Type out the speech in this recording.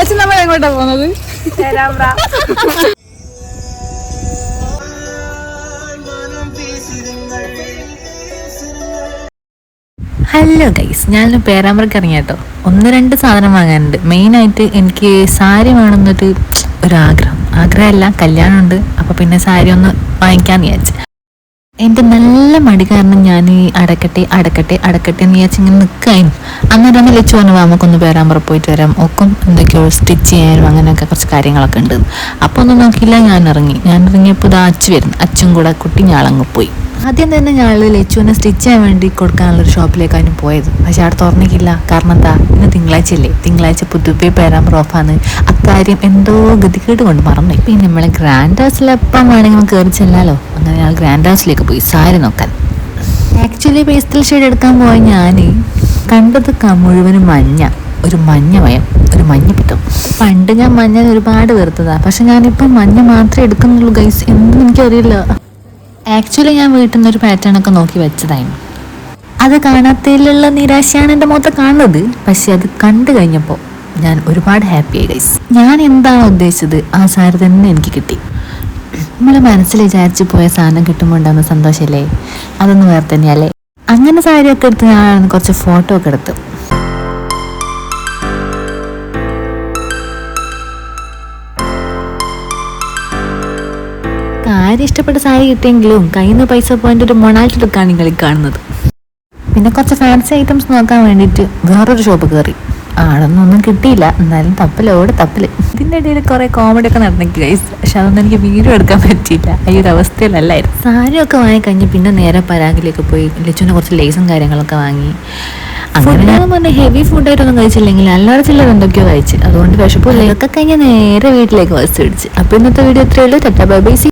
അച്ഛൻ നമ്മൾ എങ്ങോട്ടാ പോകുന്നത്? ഹലോ ഗൈസ്, ഞാൻ പേരാമ്പ്രക്ക് ഇറങ്ങി കേട്ടോ. 1-2 സാധനം വാങ്ങാനുണ്ട്. മെയിനായിട്ട് എനിക്ക് സാരി വേണമെന്നൊരു ആഗ്രഹമല്ല, കല്യാണമുണ്ട്. അപ്പോൾ പിന്നെ സാരി ഒന്ന് വാങ്ങിക്കാമെന്ന് വിചാരിച്ചു. എൻ്റെ നല്ല മടി കാരണം ഞാൻ അടക്കട്ടെ എന്ന് വിചാരിച്ച് ഇങ്ങനെ നിൽക്കായിരുന്നു. അന്നേരം ലച്ചു പറഞ്ഞു നമുക്കൊന്ന് പേരാമ്പ്ര പോയിട്ട് വരാം, ഒക്കും എന്തൊക്കെയോ സ്റ്റിച്ച് ചെയ്യാനും അങ്ങനെയൊക്കെ കുറച്ച് കാര്യങ്ങളൊക്കെ ഉണ്ട്. അപ്പോൾ ഒന്നും നോക്കിയില്ല, ഞാൻ ഇറങ്ങിയപ്പോൾ ഇത് അച്ഛൻ കൂടെ കുട്ടി ഞാളങ്ങ് പോയി. ആദ്യം തന്നെ ഞാൻ ലച്ചുവിനെ സ്റ്റിച്ച് ചെയ്യാൻ വേണ്ടി കൊടുക്കാനുള്ളൊരു ഷോപ്പിലേക്കാണ് പോയത്. പക്ഷെ അവിടെ തുറന്നിക്കില്ല. കാരണം എന്താ, ഇന്ന് തിങ്കളാഴ്ച പുതുപ്പേ പേരാമ്പ്ര ഓഫാണ്. അക്കാര്യം എന്തോ ഗതികേട് കൊണ്ട് മറന്നു. പിന്നെ നമ്മളെ ഗ്രാൻഡ് ഹൗസിൽ എപ്പം വേണമെങ്കിലും കയറി ചെല്ലാലോ. അങ്ങനെ ഞാൻ ഗ്രാൻഡ് ഹൗസിലേക്ക് പോയി സാരി നോക്കാൻ. ആക്ച്വലി പേസ്റ്റൽ ഷെയ്ഡ് എടുക്കാൻ പോയ ഞാൻ കണ്ടത് മുഴുവനും ഒരു മഞ്ഞമയം, ഒരു മഞ്ഞപ്പിത്തം. പണ്ട് ഞാൻ മഞ്ഞ ഒരുപാട് വെറുത്തതാ. പക്ഷെ ഞാനിപ്പം മഞ്ഞ മാത്രമേ എടുക്കുന്നുള്ളൂ ഗൈസ്. എന്തെന്ന് എനിക്കറിയില്ല. ആക്ച്വലി ഞാൻ വീട്ടിൽ നിന്നൊരു പാറ്റേണൊക്കെ നോക്കി വെച്ചതായിരുന്നു. അത് കാണാത്തതിലുള്ള നിരാശയാണ് എൻ്റെ മുഖത്ത് കാണുന്നത്. പക്ഷെ അത് കണ്ടു കഴിഞ്ഞപ്പോൾ ഞാൻ ഒരുപാട് ഹാപ്പിയായി ഗൈസ്. ഞാൻ എന്താണോ ഉദ്ദേശിച്ചത് ആ സാരി തന്നെ എനിക്ക് കിട്ടി. നമ്മളെ മനസ്സിൽ വിചാരിച്ച് പോയ സാധനം കിട്ടുമ്പോൾ ഉണ്ടാകുന്ന സന്തോഷമല്ലേ, അതൊന്നും വേറെ തന്നെയല്ലേ. അങ്ങനെ സാരിയൊക്കെ എടുത്ത് ഞാൻ കുറച്ച് ഫോട്ടോ ഒക്കെ എടുത്തു. കാര്യം ഇഷ്ടപ്പെട്ട സാരി കിട്ടിയെങ്കിലും കയ്യിൽ നിന്ന് പൈസ പോയിന്റ് ഒരു മൊണാലിറ്റി എടുക്കാണ് നിങ്ങൾ കാണുന്നത്. പിന്നെ കുറച്ച് ഫാൻസി ഐറ്റംസ് നോക്കാൻ വേണ്ടിയിട്ട് വേറൊരു ഷോപ്പ് കയറി. ആടൊന്നും കിട്ടിയില്ല. എന്നാലും തപ്പല്. ഇതിൻ്റെ ഇടയിൽ കുറേ കോമഡി ഒക്കെ നടന്നെങ്കിൽ ഗൈസ്. പക്ഷെ അതൊന്നും എനിക്ക് വീഡിയോ എടുക്കാൻ പറ്റിയില്ല. ഈ ഒരു അവസ്ഥയിലല്ലായിരുന്നു. സാരിയൊക്കെ വാങ്ങിക്കഴിഞ്ഞ് പിന്നെ നേരെ പരാഗിലേക്ക് പോയി ലച്ചുവിന് കുറച്ച് ലേസും കാര്യങ്ങളൊക്കെ വാങ്ങി. അങ്ങനെ ഞാൻ പറഞ്ഞ ഹെവി ഫുഡായിട്ടൊന്നും കഴിച്ചില്ലെങ്കിൽ അല്ലാതെ ചില്ലറ എന്തൊക്കെയോ കഴിച്ച്. അതുകൊണ്ട് വിശപ്പില്ല. ഇതൊക്കെ കഴിഞ്ഞ് നേരെ വീട്ടിലേക്ക് ബസ് പിടിച്ച്. അപ്പോൾ ഇന്നത്തെ വീഡിയോ ഇത്രയേ ഉള്ളൂ. Tata bye bye.